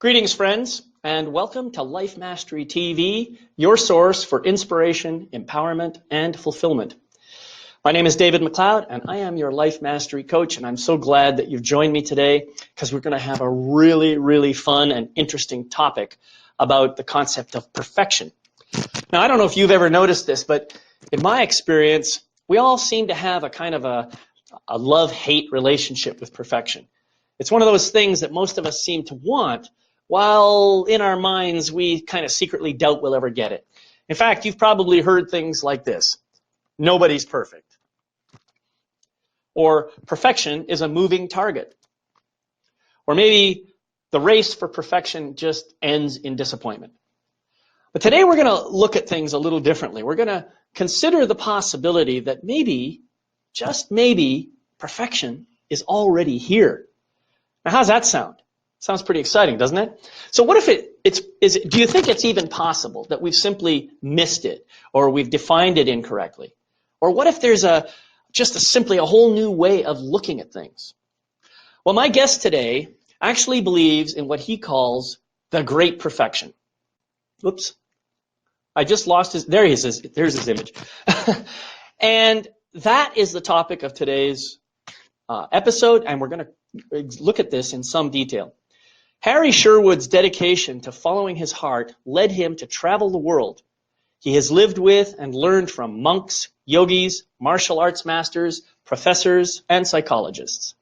Greetings, friends, and welcome to Life Mastery TV, your source for inspiration, empowerment, and fulfillment. My name is David McLeod, and I am your Life Mastery coach, and I'm so glad that you've joined me today because we're going to have a really fun and interesting topic about the concept of perfection. Now, I don't know if you've ever noticed this, but in my experience, we all seem to have a kind of a love-hate relationship with perfection. It's one of those things that most of us seem to want, while in our minds we kind of secretly doubt we'll ever get it. In fact, you've probably heard things like this: nobody's perfect. Or perfection is a moving target. Or maybe the race for perfection just ends in disappointment. But today we're going to look at things a little differently. We're going to consider the possibility that maybe, just maybe, perfection is already here. Now, how's that sound? Sounds pretty exciting, doesn't it? So what if do you think it's even possible that we've simply missed it, or we've defined it incorrectly? Or what if there's simply a whole new way of looking at things? Well, my guest today actually believes in what he calls the great perfection. Oops. I just lost there's his image. And that is the topic of today's episode, and we're going to look at this in some detail. Harry Sherwood's dedication to following his heart led him to travel the world. He has lived with and learned from monks, yogis, martial arts masters, professors, and psychologists.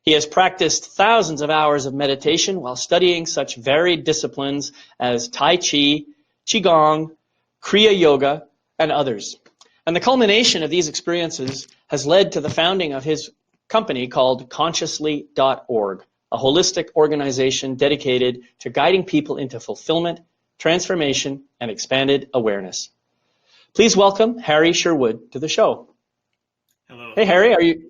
He has practiced thousands of hours of meditation while studying such varied disciplines as Tai Chi, Qigong, Kriya Yoga, and others. And the culmination of these experiences has led to the founding of his company called Consciously.org, a holistic organization dedicated to guiding people into fulfillment, transformation, and expanded awareness. Please welcome Harry Sherwood to the show. Hello. Hey, Harry,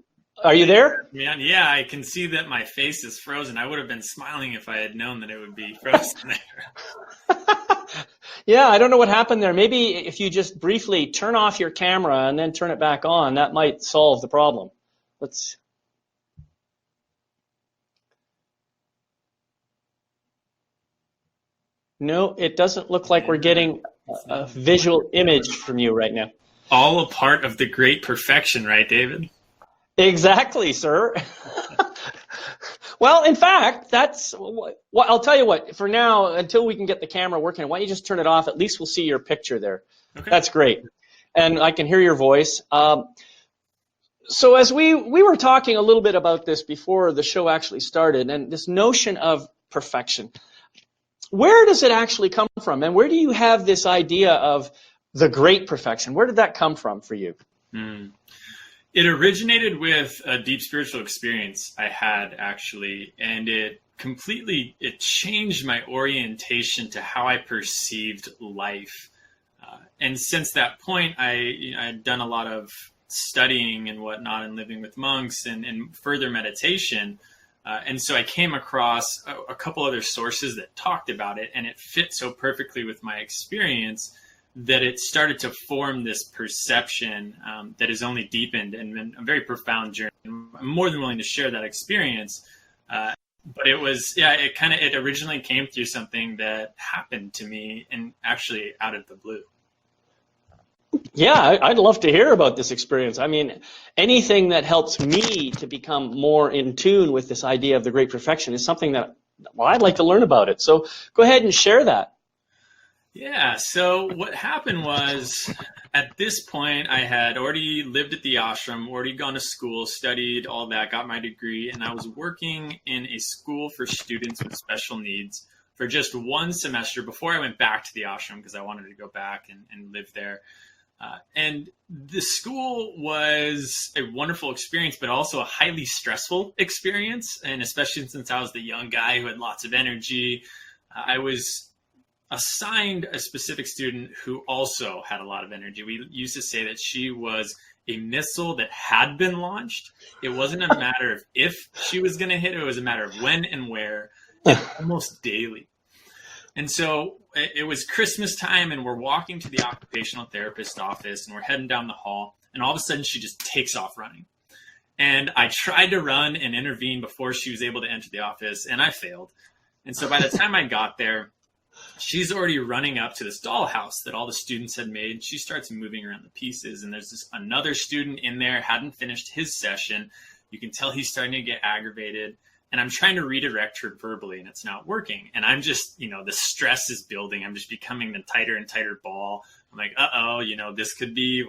are you there? Man, yeah, I can see that my face is frozen. I would have been smiling if I had known that it would be frozen there. Yeah, I don't know what happened there. Maybe if you just briefly turn off your camera and then turn it back on, that might solve the problem. No, it doesn't look like we're getting a visual image from you right now. All a part of the great perfection, right, David? Exactly, sir. Well, in fact, I'll tell you what, for now, until we can get the camera working, why don't you just turn it off? At least we'll see your picture there. Okay. That's great. And I can hear your voice. So as we were talking a little bit about this before the show actually started, and this notion of perfection, where does it actually come from? And where do you have this idea of the great perfection? Where did that come from for you? It originated with a deep spiritual experience I had, actually, and it changed my orientation to how I perceived life. And since that point, I'd done a lot of studying and whatnot and living with monks and further meditation. And so I came across a couple other sources that talked about it, and it fit so perfectly with my experience that it started to form this perception that has only deepened and been a very profound journey. I'm more than willing to share that experience. But it originally came through something that happened to me and actually out of the blue. Yeah, I'd love to hear about this experience. I mean, anything that helps me to become more in tune with this idea of the great perfection is something that, I'd like to learn about it. So go ahead and share that. Yeah, so what happened was, at this point, I had already lived at the ashram, already gone to school, studied all that, got my degree, and I was working in a school for students with special needs for just one semester before I went back to the ashram because I wanted to go back and live there. And the school was a wonderful experience, but also a highly stressful experience. And especially since I was the young guy who had lots of energy, I was assigned a specific student who also had a lot of energy. We used to say that she was a missile that had been launched. It wasn't a matter of if she was going to hit, it was a matter of when and where, and almost daily. And so it was Christmas time, and we're walking to the occupational therapist office, and we're heading down the hall, and all of a sudden she just takes off running. And I tried to run and intervene before she was able to enter the office, and I failed. And so by the time I got there, she's already running up to this dollhouse that all the students had made. She starts moving around the pieces, and there's another student in there, hadn't finished his session. You can tell he's starting to get aggravated. And I'm trying to redirect her verbally, and it's not working. And I'm just, the stress is building. I'm just becoming a tighter and tighter ball. I'm like, this could be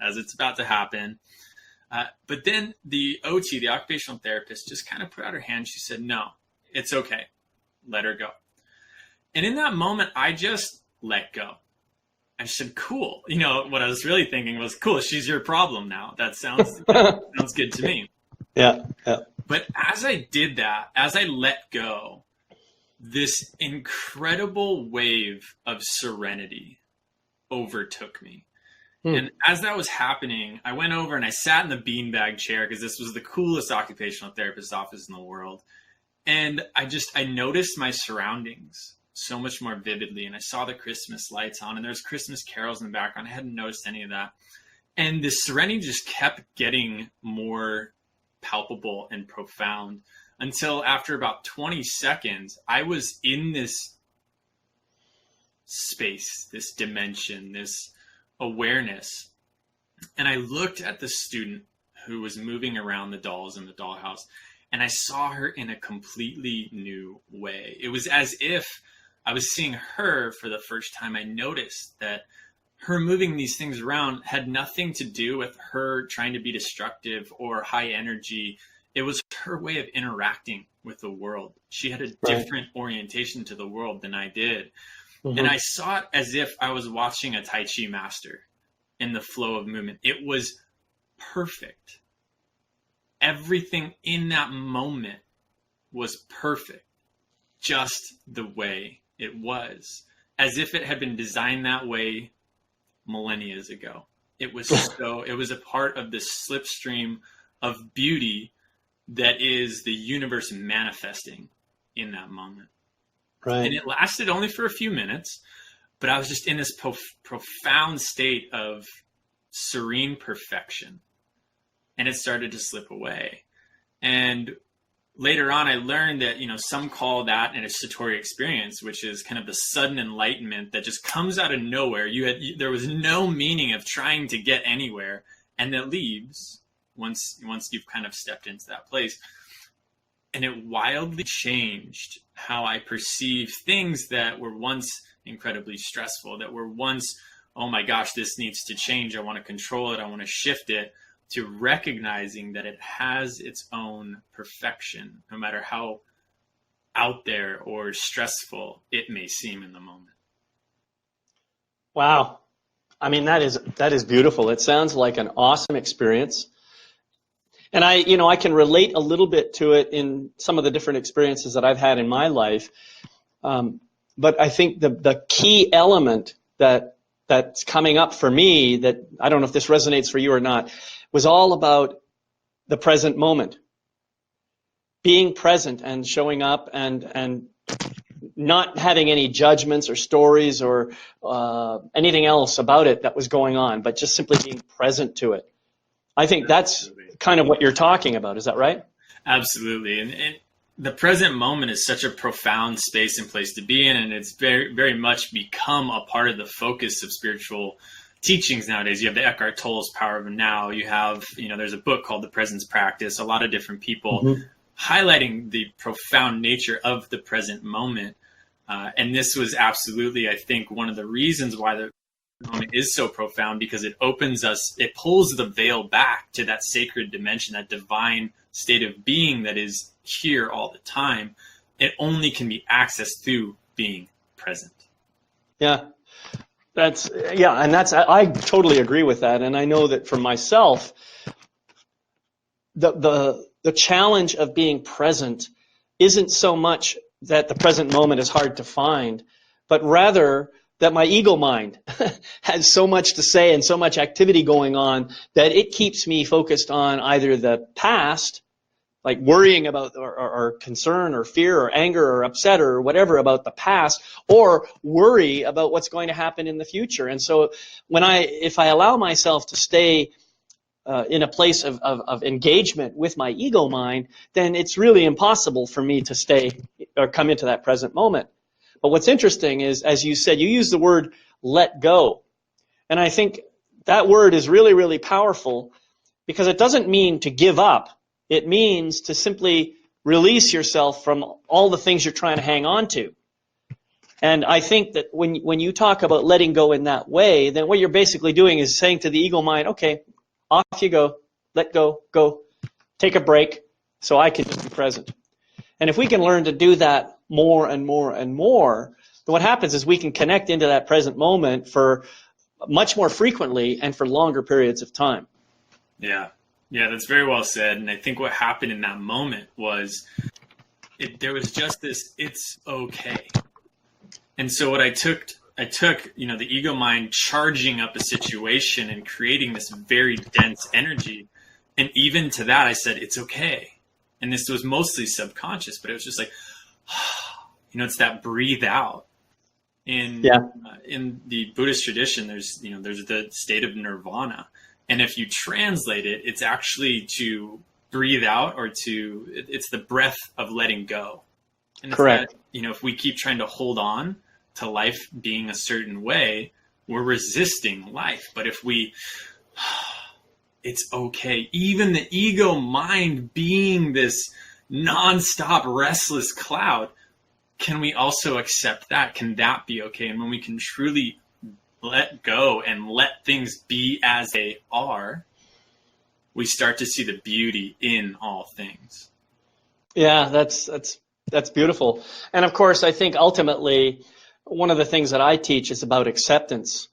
as it's about to happen. But then the OT, the occupational therapist, just kind of put out her hand. She said, no, it's okay. Let her go. And in that moment, I just let go. I said, cool. What I was really thinking was, cool, she's your problem now. That sounds good to me. Yeah. But as I did that, as I let go, this incredible wave of serenity overtook me. And as that was happening, I went over and I sat in the beanbag chair because this was the coolest occupational therapist office in the world. And I noticed my surroundings so much more vividly. And I saw the Christmas lights on, and there's Christmas carols in the background. I hadn't noticed any of that. And the serenity just kept getting more palpable and profound until after about 20 seconds, I was in this space, this dimension, this awareness. And I looked at the student who was moving around the dolls in the dollhouse, and I saw her in a completely new way. It was as if I was seeing her for the first time. I noticed that her moving these things around had nothing to do with her trying to be destructive or high energy. It was her way of interacting with the world. She had a different orientation to the world than I did. Mm-hmm. And I saw it as if I was watching a Tai Chi master in the flow of movement. It was perfect. Everything in that moment was perfect, just the way it was, as if it had been designed that way millennia ago. It was a part of this slipstream of beauty that is the universe manifesting in that moment. Right. And it lasted only for a few minutes, but I was just in this profound state of serene perfection, and it started to slip away. And later on, I learned that, some call that a Satori experience, which is kind of the sudden enlightenment that just comes out of nowhere. There was no meaning of trying to get anywhere, and that leaves once you've kind of stepped into that place. And it wildly changed how I perceive things that were once incredibly stressful, that were once, oh my gosh, this needs to change. I want to control it. I want to shift it, to recognizing that it has its own perfection, no matter how out there or stressful it may seem in the moment. Wow. I mean, that is beautiful. It sounds like an awesome experience. And I can relate a little bit to it in some of the different experiences that I've had in my life. But I think the key element that's coming up for me, that I don't know if this resonates for you or not, was all about the present moment. Being present and showing up and not having any judgments or stories or anything else about it that was going on, but just simply being present to it. I think that's kind of what you're talking about. Is that right? Absolutely. And the present moment is such a profound space and place to be in, and it's very, very much become a part of the focus of spiritual teachings nowadays. You have the Eckhart Tolle's Power of Now. You have, there's a book called The Presence Practice. A lot of different people highlighting the profound nature of the present moment. And this was absolutely, I think, one of the reasons why the moment is so profound, because it opens us, it pulls the veil back to that sacred dimension, that divine state of being that is here all the time. It only can be accessed through being present. Yeah. I totally agree with that. And I know that for myself, the challenge of being present isn't so much that the present moment is hard to find, but rather that my ego mind has so much to say and so much activity going on that it keeps me focused on either the past, like worrying about or concern or fear or anger or upset or whatever about the past, or worry about what's going to happen in the future. And so if I allow myself to stay in a place of engagement with my ego mind, then it's really impossible for me to stay or come into that present moment. But what's interesting is, as you said, you use the word let go. And I think that word is really, really powerful because it doesn't mean to give up. It means to simply release yourself from all the things you're trying to hang on to. And I think that when you talk about letting go in that way, then what you're basically doing is saying to the ego mind, okay, off you go, let go, go, take a break so I can just be present. And if we can learn to do that more and more and more, then what happens is we can connect into that present moment for much more frequently and for longer periods of time. Yeah. Yeah, that's very well said. And I think what happened in that moment was there was just this, it's okay. And so what I took, you know, the ego mind charging up a situation and creating this very dense energy. And even to that, I said, it's okay. And this was mostly subconscious, but it was just like, you know, it's that breathe out. In the Buddhist tradition, there's the state of nirvana. And if you translate it, it's actually to breathe out, or it's the breath of letting go. And it's correct. That, you know, if we keep trying to hold on to life being a certain way, we're resisting life. But if it's okay. Even the ego mind being this nonstop restless cloud, can we also accept that? Can that be okay? And when we can truly let go and let things be as they are, we start to see the beauty in all things. Yeah, that's beautiful. And of course, I think ultimately one of the things that I teach is about acceptance.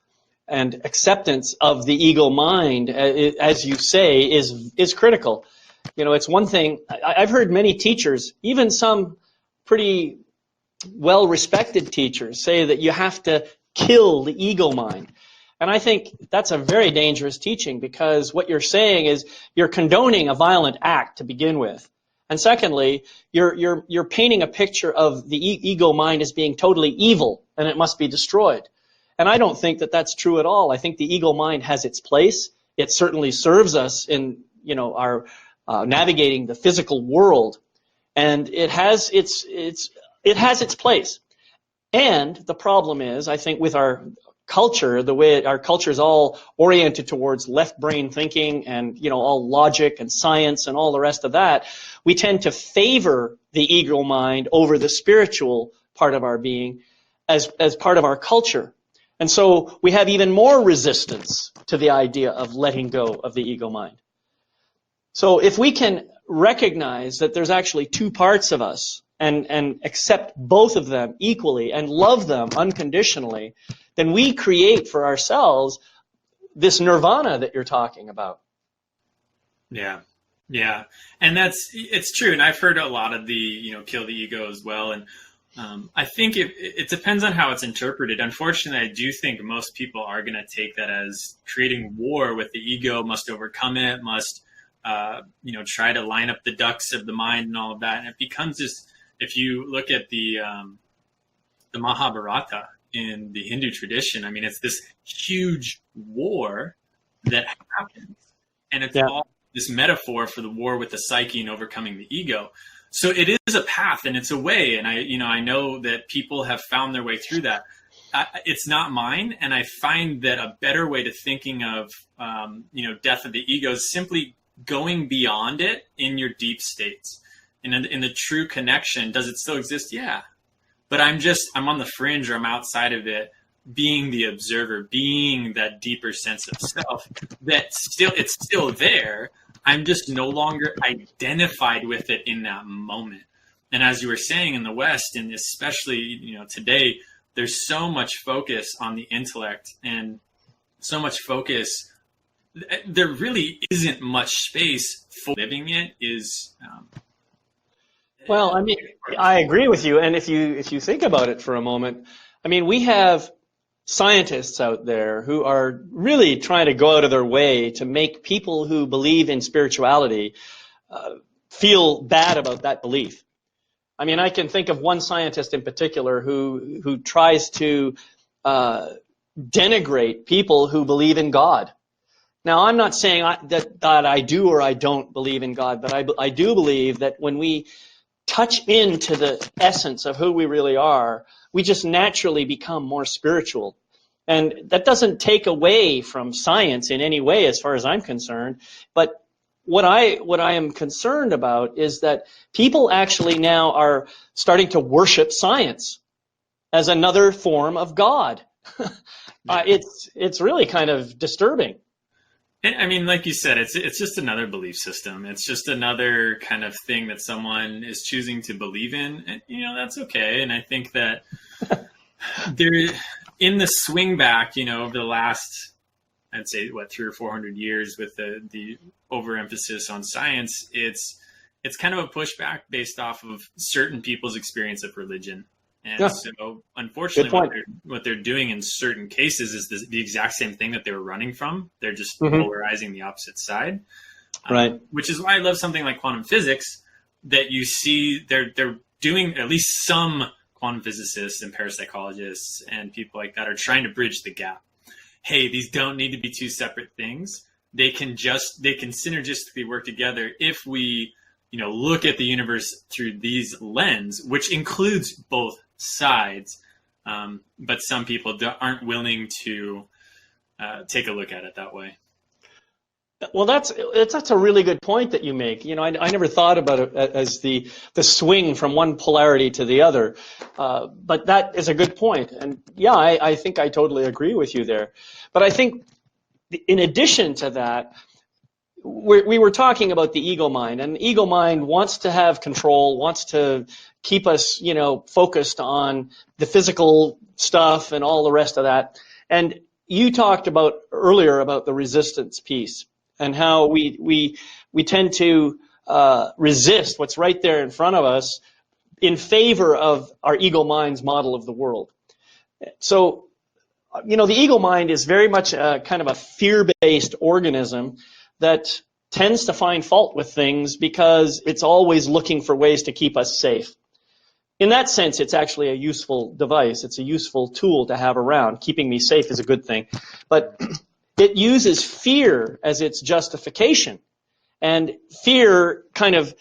And acceptance of the ego mind, as you say, is critical. You know, it's one thing. I've heard many teachers, even some pretty well-respected teachers, say that you have to kill the ego mind. And I think that's a very dangerous teaching, because what you're saying is you're condoning a violent act to begin with. And secondly, you're painting a picture of the ego mind as being totally evil and it must be destroyed. And I don't think that that's true at all. I think the ego mind has its place. It certainly serves us in, you know, our navigating the physical world, and it has its place. And the problem is, I think, with our culture, the way our culture is all oriented towards left brain thinking and, you know, all logic and science and all the rest of that, we tend to favor the ego mind over the spiritual part of our being as part of our culture. And so we have even more resistance to the idea of letting go of the ego mind. So if we can recognize that there's actually two parts of us and accept both of them equally and love them unconditionally, then we create for ourselves this nirvana that you're talking about. Yeah. Yeah. And it's true. And I've heard a lot of the, you know, kill the ego as well. And I think it depends on how it's interpreted. Unfortunately, I do think most people are going to take that as creating war with the ego, must overcome it, must, you know, try to line up the ducks of the mind and all of that. And it becomes this, if you look at the Mahabharata in the Hindu tradition, I mean, it's this huge war that happens. And it's all this metaphor for the war with the psyche and overcoming the ego. So it is a path and it's a way. And I know that people have found their way through that. It's not mine. And I find that a better way to thinking of, you know, death of the ego is simply going beyond it in your deep states. And in the true connection, does it still exist? Yeah. But I'm on the fringe, or I'm outside of it, being the observer, being that deeper sense of self it's still there. I'm just no longer identified with it in that moment. And as you were saying, in the West, and especially, you know, today, there's so much focus on the intellect and so much focus. There really isn't much space for living it. Well, I mean, I agree with you. And if you think about it for a moment, I mean, we have scientists out there who are really trying to go out of their way to make people who believe in spirituality feel bad about that belief. I mean, I can think of one scientist in particular who tries to denigrate people who believe in God. Now, I'm not saying that I do or I don't believe in God, but I do believe that when we touch into the essence of who we really are, we just naturally become more spiritual. And that doesn't take away from science in any way as far as I'm concerned. But what I am concerned about is that people actually now are starting to worship science as another form of God. It's really kind of disturbing. I mean, like you said, it's just another belief system. It's just another kind of thing that someone is choosing to believe in, and that's okay. And I think that there, in the swing back, over the last, I'd say 300 or 400 years, with the overemphasis on science, it's kind of a pushback based off of certain people's experience of religion. And so, unfortunately, what they're doing in certain cases is the exact same thing that they were running from. They're just polarizing the opposite side, right? Which is why I love something like quantum physics. That you see, they're doing, at least some quantum physicists and parapsychologists and people like that are trying to bridge the gap. Hey, these don't need to be two separate things. They can synergistically work together if we, look at the universe through these lens, which includes both sides. But some people aren't willing to take a look at it that way. Well, that's a really good point that you make. I never thought about it as the swing from one polarity to the other, but that is a good point. And yeah, I think I totally agree with you there. But I think in addition to that, we were talking about the ego mind, and the ego mind wants to have control, wants to keep us, focused on the physical stuff and all the rest of that. And you talked about earlier about the resistance piece and how we tend to resist what's right there in front of us in favor of our ego mind's model of the world. So, the ego mind is very much a kind of a fear-based organism that tends to find fault with things because it's always looking for ways to keep us safe. In that sense, it's actually a useful device. It's a useful tool to have around. Keeping me safe is a good thing. But it uses fear as its justification. And fear kind of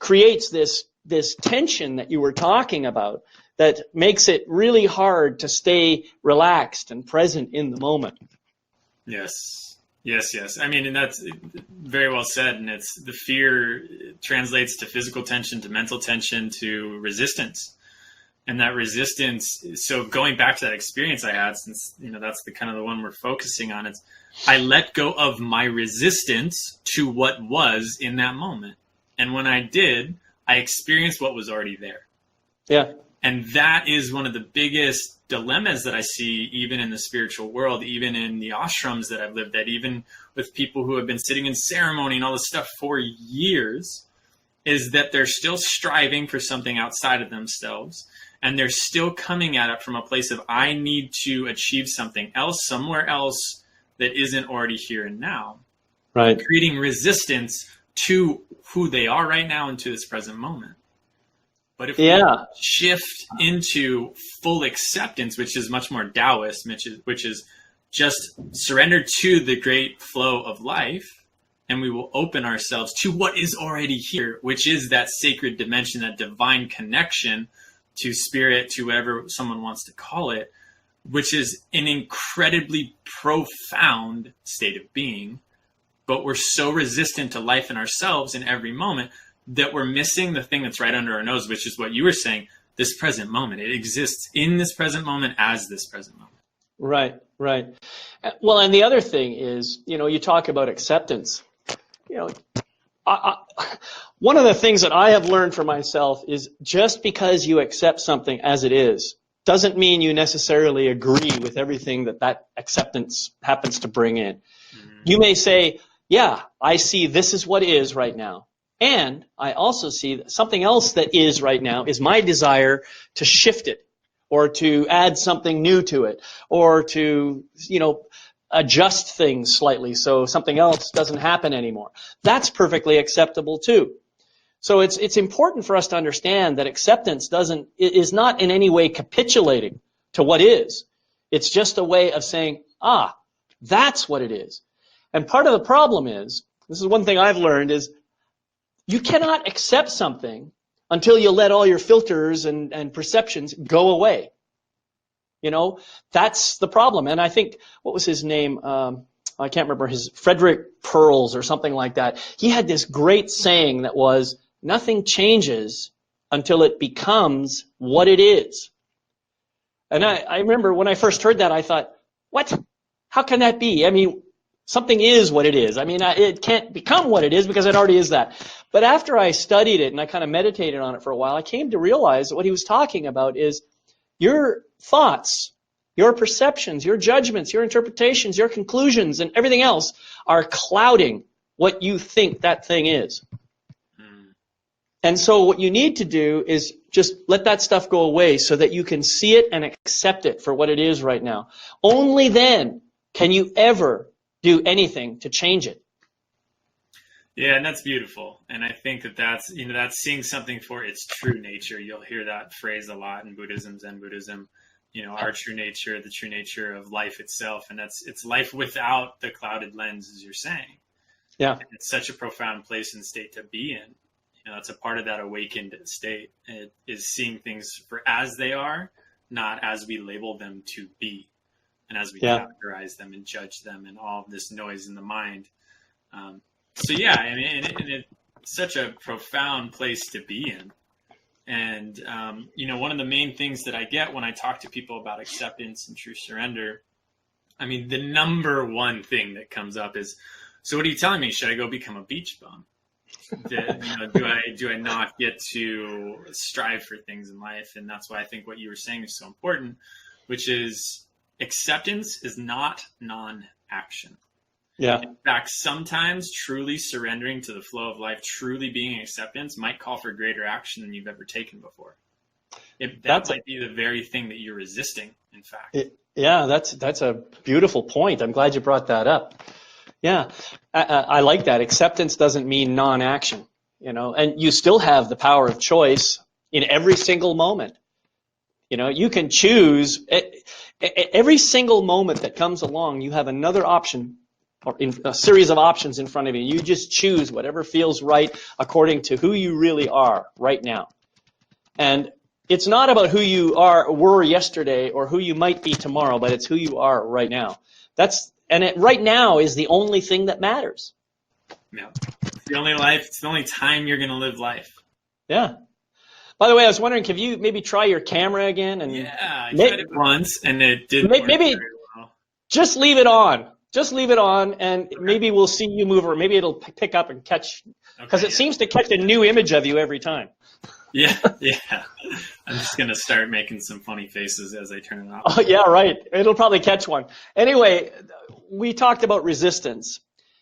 creates this tension that you were talking about that makes it really hard to stay relaxed and present in the moment. Yes. I mean, and that's very well said. And it's the fear translates to physical tension, to mental tension, to resistance. And that resistance, so going back to that experience I had, since, that's the kind of the one we're focusing on, it's I let go of my resistance to what was in that moment. And when I did, I experienced what was already there. Yeah. And that is one of the biggest dilemmas that I see, even in the spiritual world, even in the ashrams that I've lived at, even with people who have been sitting in ceremony and all this stuff for years, is that they're still striving for something outside of themselves. And they're still coming at it from a place of, I need to achieve something else, somewhere else that isn't already here and now. Right. Creating resistance to who they are right now and to this present moment. But if we shift into full acceptance, which is much more Taoist, which is just surrender to the great flow of life, and we will open ourselves to what is already here, which is that sacred dimension, that divine connection to spirit, to whatever someone wants to call it, which is an incredibly profound state of being. But we're so resistant to life and ourselves in every moment that we're missing the thing that's right under our nose, which is what you were saying, this present moment. It exists in this present moment as this present moment. Right. Well, and the other thing is, you talk about acceptance. One of the things that I have learned for myself is just because you accept something as it is doesn't mean you necessarily agree with everything that acceptance happens to bring in. Mm-hmm. You may say, yeah, I see this is what is right now. And I also see that something else that is right now is my desire to shift it or to add something new to it or to, adjust things slightly so something else doesn't happen anymore. That's perfectly acceptable too. So it's important for us to understand that acceptance is not in any way capitulating to what is. It's just a way of saying, that's what it is. And part of the problem is, this is one thing I've learned, is you cannot accept something until you let all your filters and perceptions go away. You know, that's the problem. And I think, what was his name? I can't remember, Frederick Pearls or something like that. He had this great saying that was, nothing changes until it becomes what it is. And I remember when I first heard that, I thought, what? How can that be? I mean, something is what it is. I mean, it can't become what it is because it already is that. But after I studied it and I kind of meditated on it for a while, I came to realize that what he was talking about is your thoughts, your perceptions, your judgments, your interpretations, your conclusions, and everything else are clouding what you think that thing is. And so what you need to do is just let that stuff go away so that you can see it and accept it for what it is right now. Only then can you ever do anything to change it. Yeah, and that's beautiful. And I think that's seeing something for its true nature. You'll hear that phrase a lot in Buddhism, Zen Buddhism, our true nature, the true nature of life itself. And it's life without the clouded lens, as you're saying. Yeah. And it's such a profound place and state to be in. It's a part of that awakened state. It is seeing things for as they are, not as we label them to be, and as we categorize them and judge them, and all of this noise in the mind. So yeah, I mean, and it's such a profound place to be in. And one of the main things that I get when I talk to people about acceptance and true surrender, I mean, the number one thing that comes up is, so what are you telling me? Should I go become a beach bum? Do I not get to strive for things in life? And that's why I think what you were saying is so important, which is acceptance is not non-action. Yeah. In fact, sometimes truly surrendering to the flow of life, truly being acceptance, might call for greater action than you've ever taken before. That might be the very thing that you're resisting, in fact. That's a beautiful point. I'm glad you brought that up. Yeah, I like that. Acceptance doesn't mean non-action, and you still have the power of choice in every single moment. You can choose every single moment that comes along. You have another option, or a series of options in front of you. You just choose whatever feels right according to who you really are right now. And it's not about who you were yesterday or who you might be tomorrow, but it's who you are right now. And it right now is the only thing that matters. Yeah. It's the only life. It's the only time you're going to live life. Yeah. By the way, I was wondering, could you maybe try your camera again? Yeah, I tried it once, and it didn't work very well. Just leave it on. Just leave it on, and maybe we'll see you move, or maybe it'll pick up and catch, because it seems to catch a new image of you every time. Yeah. I'm just going to start making some funny faces as I turn it off. Oh, yeah, right. It'll probably catch one. Anyway, we talked about resistance.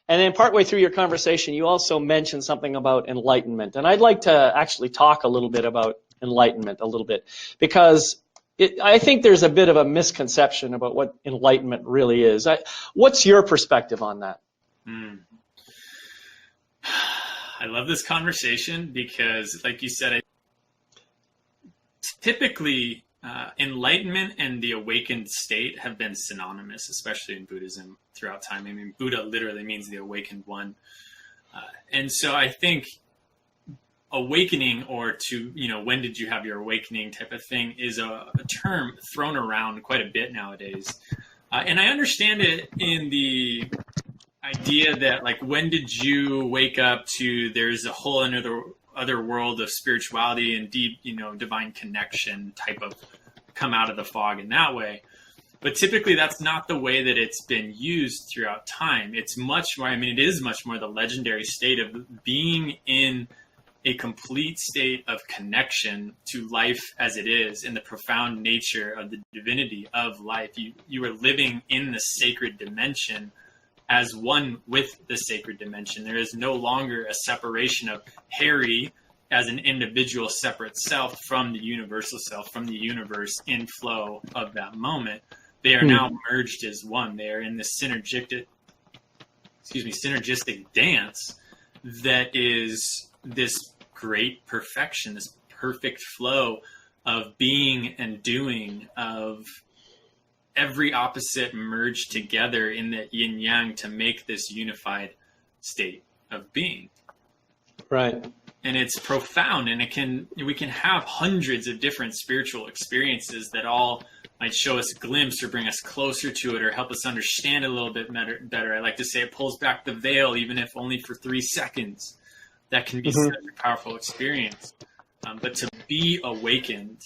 And then partway through your conversation, you also mentioned something about enlightenment. And I'd like to actually talk a little bit about enlightenment a little bit, because I think there's a bit of a misconception about what enlightenment really is. What's your perspective on that? I love this conversation because, like you said, typically enlightenment and the awakened state have been synonymous, especially in Buddhism throughout time. I mean, Buddha literally means the awakened one. And so I think awakening, or to, when did you have your awakening type of thing, is a term thrown around quite a bit nowadays. And I understand it in the idea that, like, when did you wake up to there's a whole other world of spirituality and deep, divine connection type of come out of the fog in that way. But typically that's not the way that it's been used throughout time. It's much more, it is much more the legendary state of being in a complete state of connection to life as it is, in the profound nature of the divinity of life. You are living in the sacred dimension as one with the sacred dimension. There is no longer a separation of Harry as an individual separate self from the universal self, from the universe in flow of that moment. They are now merged as one. They are in this synergistic dance that is this great perfection, this perfect flow of being and doing, of every opposite merge together in the yin yang to make this unified state of being. Right. And it's profound, and we can have hundreds of different spiritual experiences that all might show us a glimpse or bring us closer to it or help us understand it a little bit better. I like to say it pulls back the veil, even if only for 3 seconds. That can be such a powerful experience. But to be awakened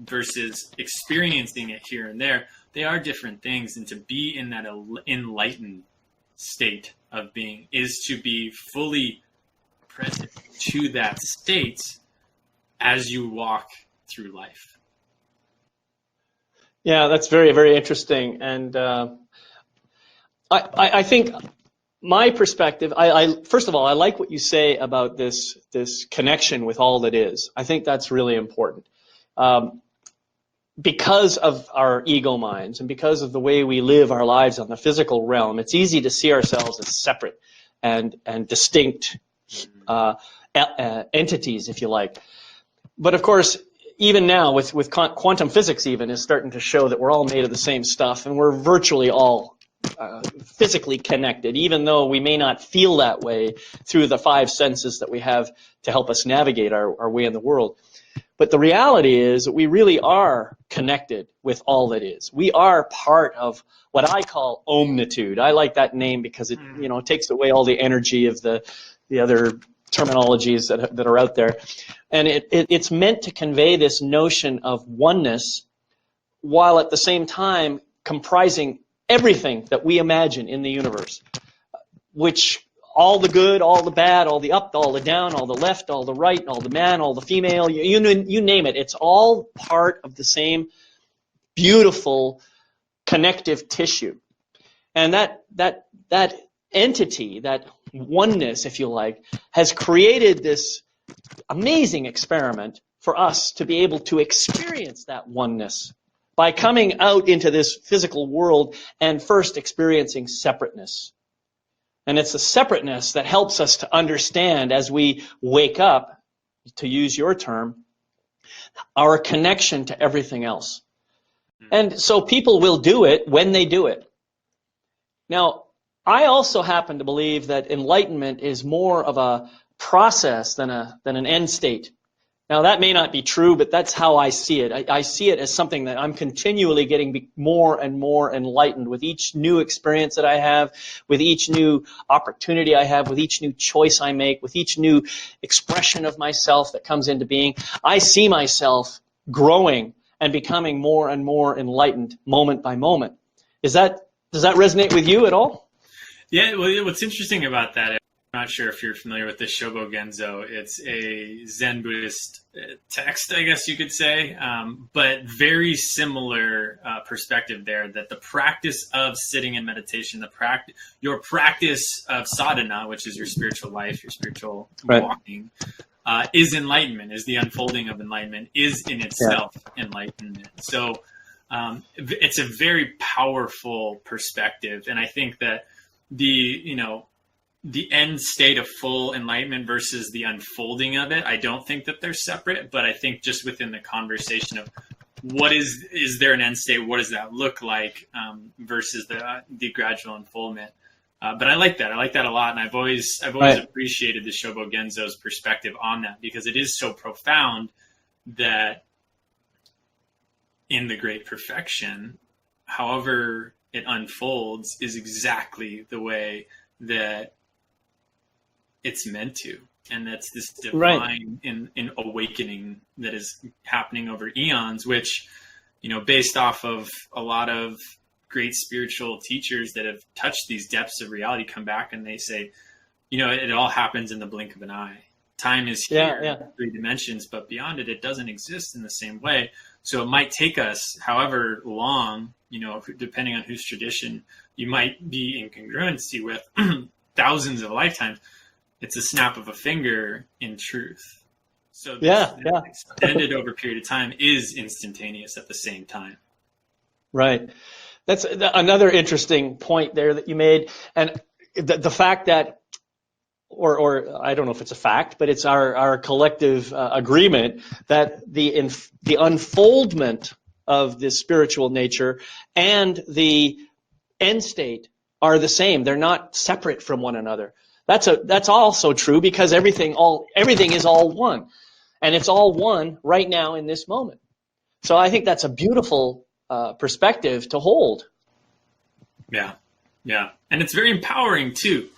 versus experiencing it here and there, they are different things. And to be in that enlightened state of being is to be fully present to that state as you walk through life. Yeah, that's very, very interesting. And I think my perspective, first of all, I like what you say about this connection with all that is. I think that's really important. Because of our ego minds and because of the way we live our lives on the physical realm, it's easy to see ourselves as separate and distinct entities, if you like. But of course, even now with quantum physics even is starting to show that we're all made of the same stuff and we're virtually all physically connected, even though we may not feel that way through the 5 senses that we have to help us navigate our way in the world. But the reality is that we really are connected with all that is. We are part of what I call omnitude. I like that name because it takes away all the energy of the other terminologies that are out there. And it's meant to convey this notion of oneness while at the same time comprising everything that we imagine in the universe, which all the good, all the bad, all the up, all the down, all the left, all the right, all the man, all the female, you name it. It's all part of the same beautiful connective tissue. And that entity, that oneness, if you like, has created this amazing experiment for us to be able to experience that oneness by coming out into this physical world and first experiencing separateness. And it's the separateness that helps us to understand as we wake up, to use your term, our connection to everything else. And so people will do it when they do it. Now, I also happen to believe that enlightenment is more of a process than an end state. Now, that may not be true, but that's how I see it. I see it as something that I'm continually getting more and more enlightened with each new experience that I have, with each new opportunity I have, with each new choice I make, with each new expression of myself that comes into being. I see myself growing and becoming more and more enlightened moment by moment. Does that resonate with you at all? Yeah, well, what's interesting about that, I'm not sure if you're familiar with the Shobo Genzo. It's a Zen Buddhist text, I guess you could say, but very similar perspective there, that the practice of sitting in meditation, your practice of sadhana, which is your spiritual life, your spiritual walking, is enlightenment, is the unfolding of enlightenment, is in itself enlightenment. So it's a very powerful perspective. And I think that the end state of full enlightenment versus the unfolding of it, I don't think that they're separate, but I think just within the conversation of what is there an end state, what does that look like, versus the gradual unfoldment. But I like that a lot, and I've always appreciated the Shobo Genzo's perspective on that, because it is so profound that in the great perfection, however it unfolds is exactly the way that it's meant to. And that's this divine in awakening that is happening over eons, which, based off of a lot of great spiritual teachers that have touched these depths of reality, come back and they say, it all happens in the blink of an eye. Time is here in 3 dimensions, but beyond it, it doesn't exist in the same way. So it might take us however long, depending on whose tradition you might be in congruency with, thousands of lifetimes. It's a snap of a finger in truth. So extended over a period of time is instantaneous at the same time. Right. That's another interesting point there that you made. And the fact that, or I don't know if it's a fact, but it's our collective agreement that the unfoldment of the spiritual nature and the end state are the same. They're not separate from one another. That's also true because everything is all one, and it's all one right now in this moment. So I think that's a beautiful perspective to hold. Yeah, yeah, and it's very empowering too.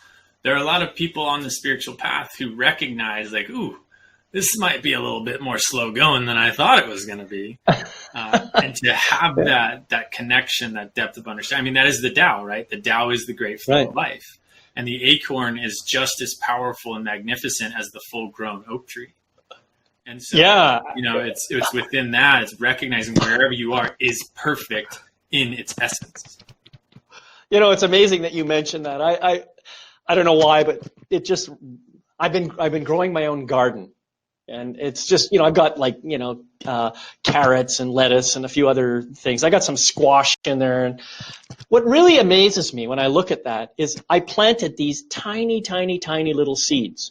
There are a lot of people on the spiritual path who recognize, like, ooh, this might be a little bit more slow going than I thought it was going to be. And to have that connection, that depth of understanding. I mean, that is the Tao, right? The Tao is the great flow of life. And the acorn is just as powerful and magnificent as the full-grown oak tree. And so, it's within that, it's recognizing wherever you are is perfect in its essence. It's amazing that you mentioned that. I don't know why, but I've been growing my own garden. And it's just, I've got carrots and lettuce and a few other things. I got some squash in there. And what really amazes me when I look at that is I planted these tiny, tiny, tiny little seeds.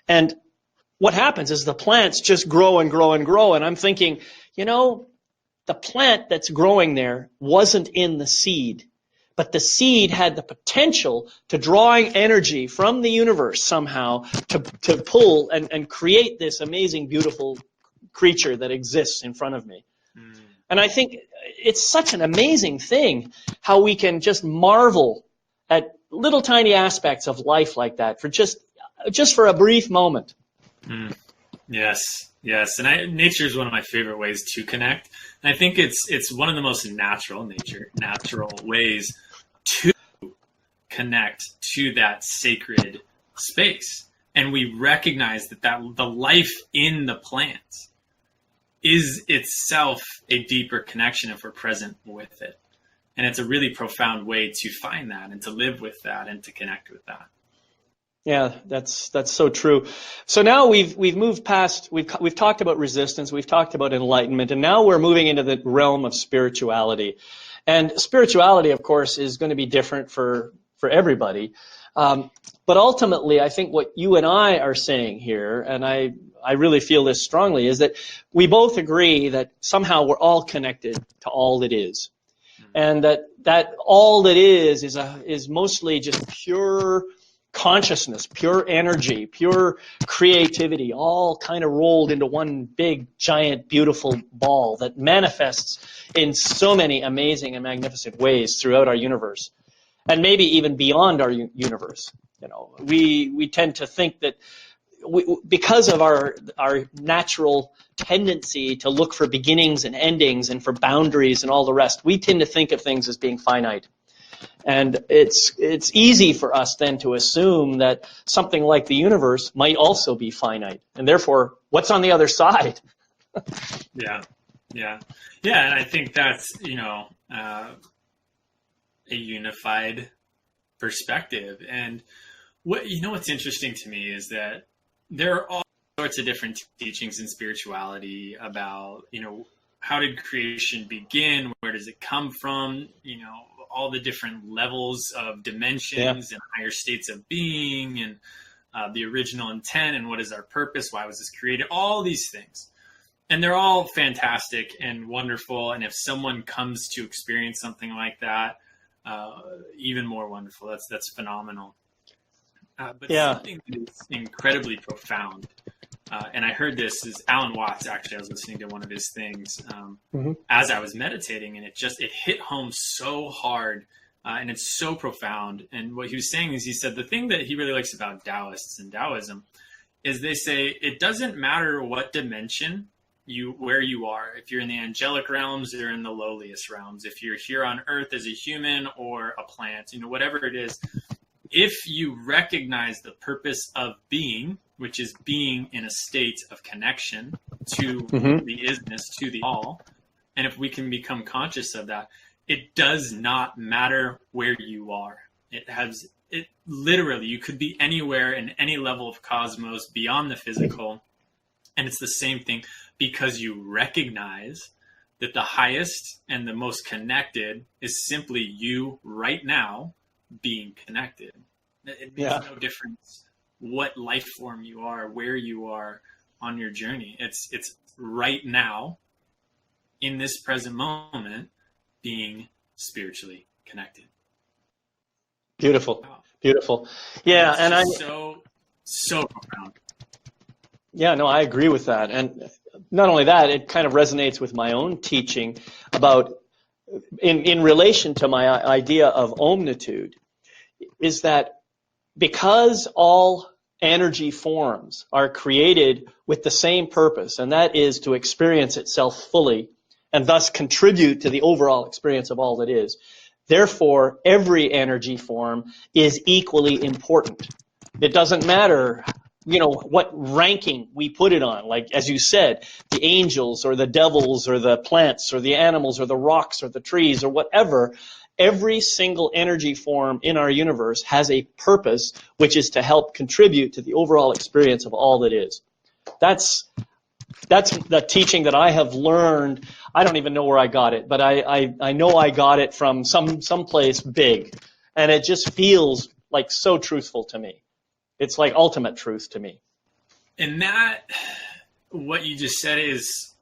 And what happens is the plants just grow and grow and grow. And I'm thinking, the plant that's growing there wasn't in the seed. But the seed had the potential to drawing energy from the universe somehow to pull and create this amazing, beautiful creature that exists in front of me. Mm. And I think it's such an amazing thing how we can just marvel at little tiny aspects of life like that for just for a brief moment. Mm. Yes. And nature is one of my favorite ways to connect. And I think it's one of the most natural ways to connect to that sacred space. And we recognize that the life in the plant is itself a deeper connection if we're present with it. And it's a really profound way to find that and to live with that and to connect with that. Yeah, that's so true. So now we've moved past, we've talked about resistance, we've talked about enlightenment, and now we're moving into the realm of spirituality. And spirituality, of course, is going to be different for everybody. But ultimately, I think what you and I are saying here, and I really feel this strongly, is that we both agree that somehow we're all connected to all that is. And that all that is mostly just pure consciousness, pure energy, pure creativity, all kind of rolled into one big, giant, beautiful ball that manifests in so many amazing and magnificent ways throughout our universe, and maybe even beyond our universe. We tend to think that because of our natural tendency to look for beginnings and endings and for boundaries and all the rest, we tend to think of things as being finite. And it's easy for us then to assume that something like the universe might also be finite. And therefore, what's on the other side? Yeah. And I think that's, a unified perspective. And what's interesting to me is that there are all sorts of different teachings in spirituality about, how did creation begin? Where does it come from? All the different levels of dimensions and higher states of being and the original intent and what is our purpose? Why was this created? All these things. And they're all fantastic and wonderful. And if someone comes to experience something like that, even more wonderful. That's phenomenal. But something that is incredibly profound, and I heard this is Alan Watts. Actually, I was listening to one of his things as I was meditating, and it hit home so hard, and it's so profound. And what he was saying is, he said the thing that he really likes about Taoists and Taoism is they say it doesn't matter what dimension where you are, if you're in the angelic realms or in the lowliest realms, if you're here on earth as a human or a plant, whatever it is, if you recognize the purpose of being, which is being in a state of connection to the isness, to the all, and if we can become conscious of that, it does not matter where you are. It literally, you could be anywhere in any level of cosmos beyond the physical, and it's the same thing, because you recognize that the highest and the most connected is simply you right now being connected. It makes no difference what life form you are, where you are on your journey. It's right now in this present moment, being spiritually connected. Beautiful. Beautiful. Yeah. And so profound. Yeah, no, I agree with that. And not only that, it kind of resonates with my own teaching about, in relation to my idea of omnitude, is that because all energy forms are created with the same purpose, and that is to experience itself fully and thus contribute to the overall experience of all that is, therefore, every energy form is equally important. It doesn't matter, what ranking we put it on. Like, as you said, the angels or the devils or the plants or the animals or the rocks or the trees or whatever, every single energy form in our universe has a purpose, which is to help contribute to the overall experience of all that is. That's the teaching that I have learned. I don't even know where I got it, but I know I got it from some place big, and it just feels like so truthful to me. It's like ultimate truth to me. And that, what you just said, is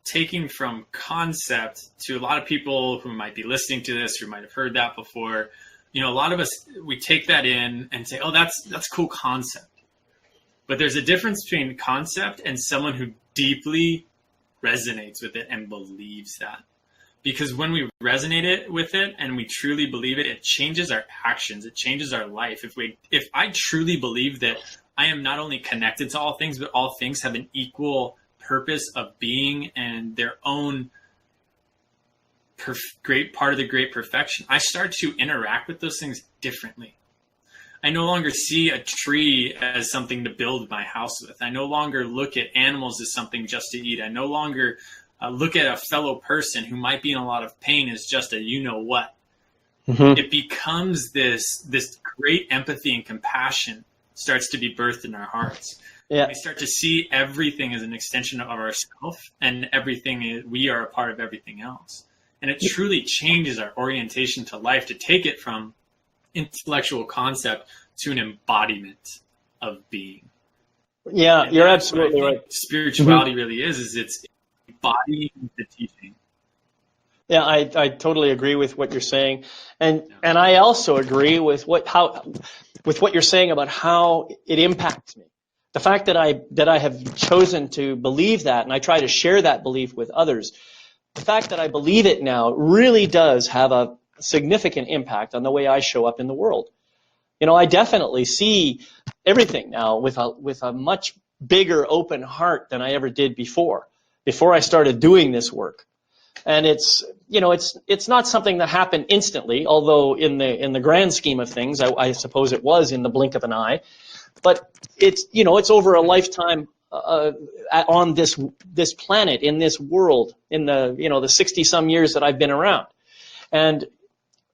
taking from concept to a lot of people who might be listening to this, who might have heard that before. A lot of us, we take that in and say, oh, that's cool concept. But there's a difference between concept and someone who deeply resonates with it and believes that. Because when we resonate with it and we truly believe it, it changes our actions. It changes our life. If I truly believe that I am not only connected to all things, but all things have an equal purpose of being and their own great part of the great perfection, I start to interact with those things differently. I no longer see a tree as something to build my house with. I no longer look at animals as something just to eat. I no longer look at a fellow person who might be in a lot of pain as just a you-know-what. Mm-hmm. It becomes this great empathy and compassion starts to be birthed in our hearts. Yeah. We start to see everything as an extension of ourselves, and we are a part of everything else. And it truly changes our orientation to life to take it from intellectual concept to an embodiment of being. Yeah, and you're absolutely right. Spirituality really is it's embodying the teaching. Yeah, I totally agree with what you're saying, and I also agree with what you're saying about how it impacts me. The fact that I have chosen to believe that, and I try to share that belief with others. The fact that I believe it now really does have a significant impact on the way I show up in the world. I definitely see everything now with a much bigger open heart than I ever did before I started doing this work. And it's not something that happened instantly, although in the grand scheme of things, I suppose it was in the blink of an eye. But it's over a lifetime on this planet, in this world, in the 60 some years that I've been around. And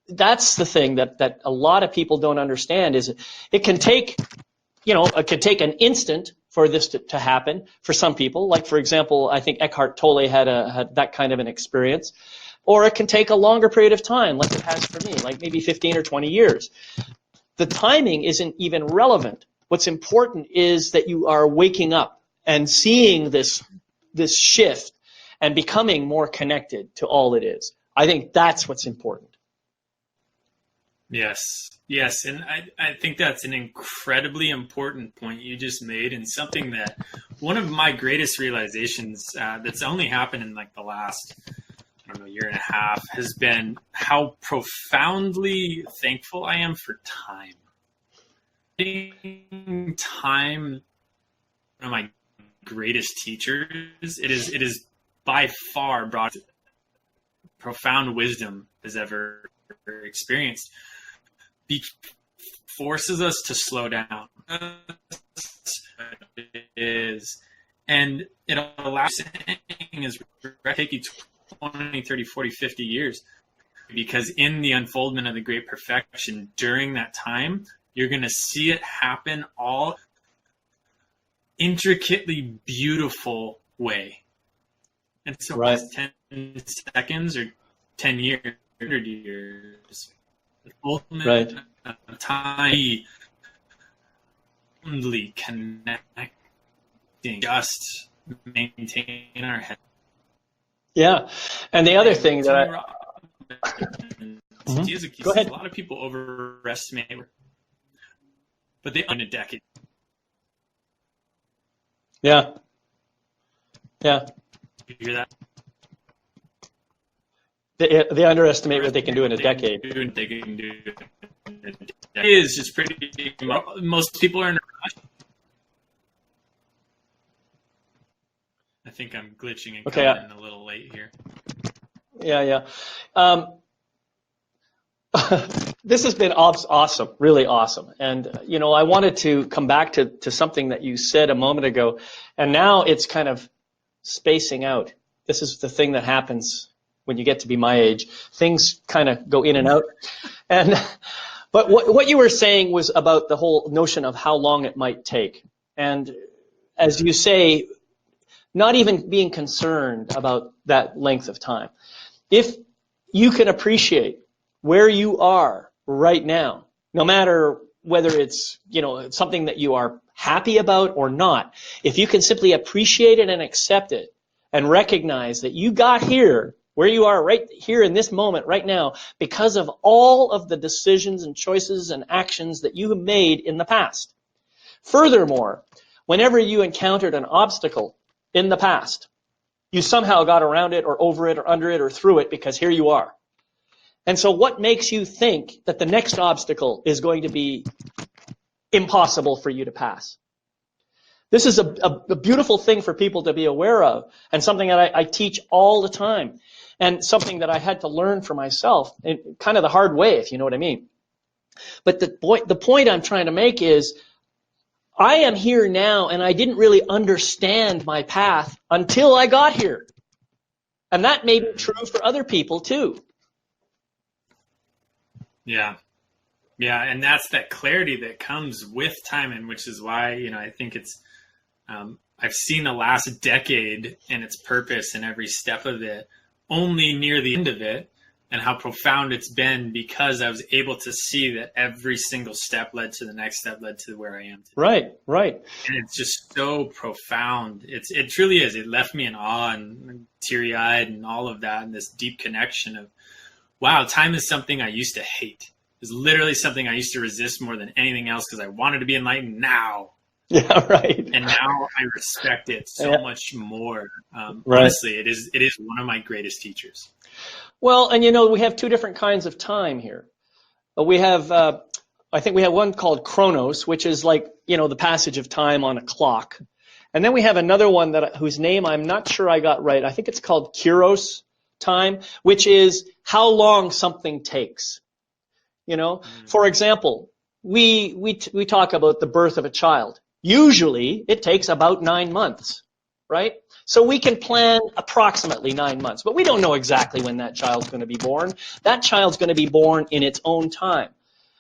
that's the thing that a lot of people don't understand is it can take an instant for this to happen for some people. Like, for example, I think Eckhart Tolle had that kind of an experience. Or it can take a longer period of time, like it has for me, like maybe 15 or 20 years. The timing isn't even relevant. What's important is that you are waking up and seeing this shift and becoming more connected to all it is. I think that's what's important. Yes. And I think that's an incredibly important point you just made, and something that one of my greatest realizations that's only happened in like the last, year and a half has been how profoundly thankful I am for time. Time, one of my greatest teachers. It is by far brought profound wisdom has ever experienced. Forces us to slow down. It is, and it allows is take you 20, 30, 40, 50 years, because in the unfoldment of the great perfection during that time, you're going to see it happen all intricately beautiful way. And so right. 10 seconds or 10 years, 100 years, the ultimate right. Time only connecting, just maintain our head. Yeah. And the other thing that Tony I, Robbins, go a ahead. lot of people overestimate, but they in a decade. Yeah. Yeah. You hear that? They underestimate what they can do in a decade. They can do. It is just pretty. Most people are in a rush. I think I'm glitching and coming in a little late here. Yeah. This has been awesome, really awesome. And, I wanted to come back to something that you said a moment ago, and now it's kind of spacing out. This is the thing that happens when you get to be my age. Things kind of go in and out. But what you were saying was about the whole notion of how long it might take. And as you say, not even being concerned about that length of time. If you can appreciate where you are right now, no matter whether it's, something that you are happy about or not, if you can simply appreciate it and accept it and recognize that you got here, where you are right here in this moment right now, because of all of the decisions and choices and actions that you have made in the past. Furthermore, whenever you encountered an obstacle in the past, you somehow got around it or over it or under it or through it because here you are. And so what makes you think that the next obstacle is going to be impossible for you to pass? This is a beautiful thing for people to be aware of, and something that I teach all the time, and something that I had to learn for myself, in kind of the hard way, if you know what I mean. But the point I'm trying to make is, I am here now, and I didn't really understand my path until I got here. And that may be true for other people too. Yeah. Yeah, and that's that clarity that comes with time, and which is why, I think it's, I've seen the last decade and its purpose in every step of it, only near the end of it, and how profound it's been because I was able to see that every single step led to the next step, led to where I am today. Right. And it's just so profound. It truly is. It left me in awe and teary-eyed and all of that, and this deep connection of, wow, time is something I used to hate. It's literally something I used to resist more than anything else because I wanted to be enlightened now. Yeah, right. And now I respect it so much more. Right. Honestly, it is one of my greatest teachers. Well, and we have two different kinds of time here. We have, I think we have one called chronos, which is like, the passage of time on a clock. And then we have another one whose name I'm not sure I got right. I think it's called kairos time, which is how long something takes. For example, we talk about the birth of a child. Usually it takes about 9 months, right? So we can plan approximately 9 months, but we don't know exactly when that child's going to be born. That child's going to be born in its own time.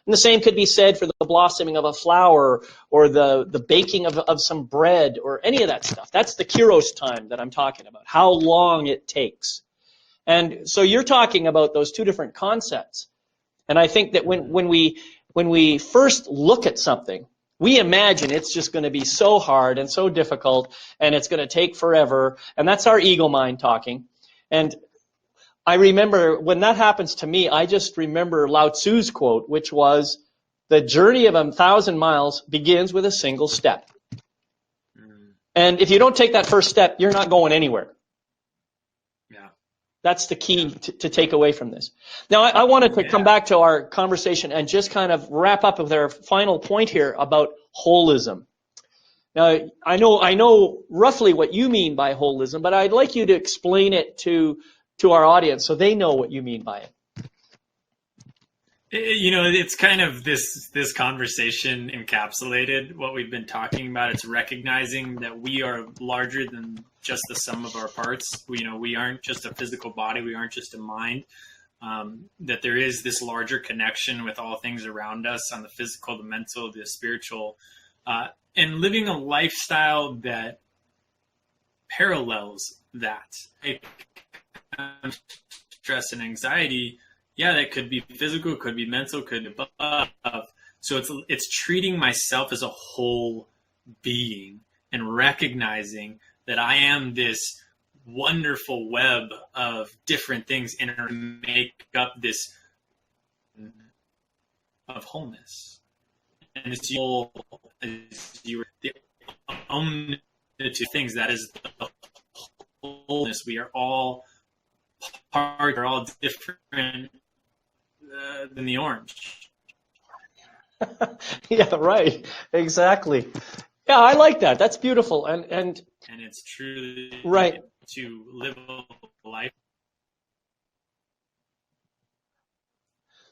And the same could be said for the blossoming of a flower or the baking of some bread or any of that stuff. That's the kairos time that I'm talking about, how long it takes. And so you're talking about those two different concepts. And I think that when we first look at something, we imagine it's just going to be so hard and so difficult and it's going to take forever. And that's our ego mind talking. And I remember when that happens to me, I just remember Lao Tzu's quote, which was, the journey of 1,000 miles begins with a single step. And if you don't take that first step, you're not going anywhere. Yeah. That's the key to take away from this. Now, I wanted to come back to our conversation and just kind of wrap up with our final point here about holism. Now, I know roughly what you mean by holism, but I'd like you to explain it to our audience so they know what you mean by it. It's kind of this conversation encapsulated what we've been talking about. It's recognizing that we are larger than just the sum of our parts. We aren't just a physical body. We aren't just a mind. That there is this larger connection with all things around us on the physical, the mental, the spiritual, and living a lifestyle that parallels that. Stress and anxiety, that could be physical, could be mental, could be above. So it's treating myself as a whole being and recognizing that I am this wonderful web of different things make up this of wholeness. And it's whole, as you were the omnitude things, that is the wholeness. We are all part, are all different than the orange. Yeah, right. Exactly. Yeah, I like that. That's beautiful. And it's truly right. To live a life.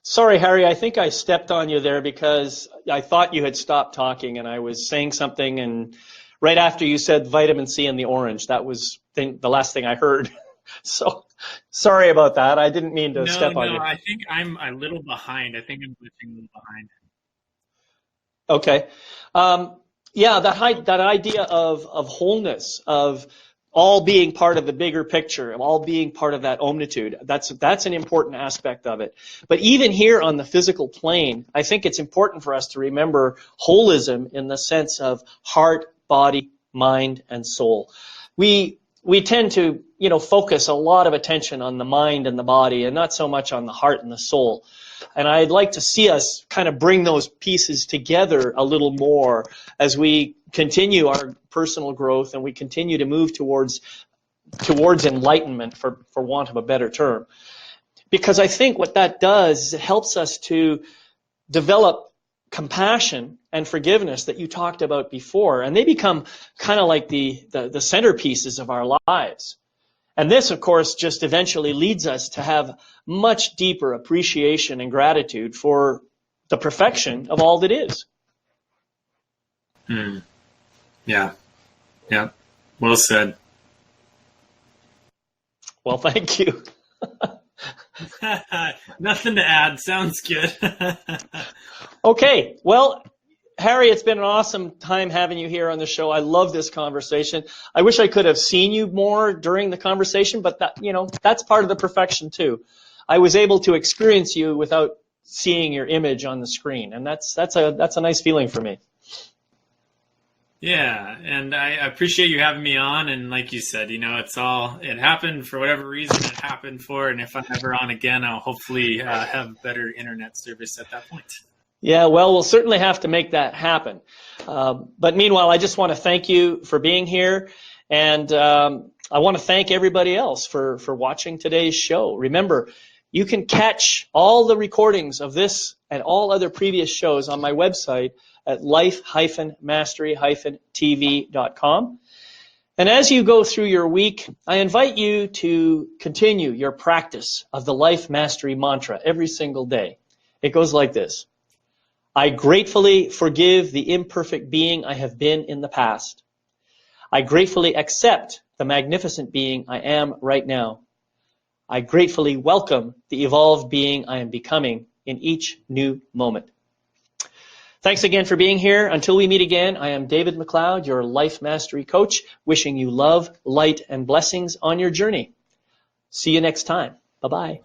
Sorry, Harry, I think I stepped on you there because I thought you had stopped talking and I was saying something, and right after you said vitamin C in the orange, that was the last thing I heard. So sorry about that. I didn't mean to step on you. No, I think I'm a little behind. I think I'm glitching a little behind. Okay. Yeah, that idea of wholeness, of all being part of the bigger picture, of all being part of that omnitude, that's an important aspect of it. But even here on the physical plane, I think it's important for us to remember holism in the sense of heart, body, mind, and soul. We tend to, focus a lot of attention on the mind and the body and not so much on the heart and the soul. And I'd like to see us kind of bring those pieces together a little more as we continue our personal growth and we continue to move towards enlightenment, for want of a better term. Because I think what that does is it helps us to develop compassion and forgiveness that you talked about before, and they become kind of like the centerpieces of our lives. And this, of course, just eventually leads us to have much deeper appreciation and gratitude for the perfection of all that is. Yeah. Well said. Well, thank you. Nothing to add. Sounds good. Okay. Well, Harry, it's been an awesome time having you here on the show. I love this conversation. I wish I could have seen you more during the conversation, but that's part of the perfection too. I was able to experience you without seeing your image on the screen, and that's a nice feeling for me. Yeah, and I appreciate you having me on. And like you said, it happened for whatever reason it happened for. And if I'm ever on again, I'll hopefully have better internet service at that point. Yeah, well, we'll certainly have to make that happen. But meanwhile, I just want to thank you for being here. And I want to thank everybody else for watching today's show. Remember, you can catch all the recordings of this and all other previous shows on my website at life-mastery-tv.com. And as you go through your week, I invite you to continue your practice of the Life Mastery mantra every single day. It goes like this. I gratefully forgive the imperfect being I have been in the past. I gratefully accept the magnificent being I am right now. I gratefully welcome the evolved being I am becoming in each new moment. Thanks again for being here. Until we meet again, I am David McLeod, your Life Mastery Coach, wishing you love, light, and blessings on your journey. See you next time. Bye-bye.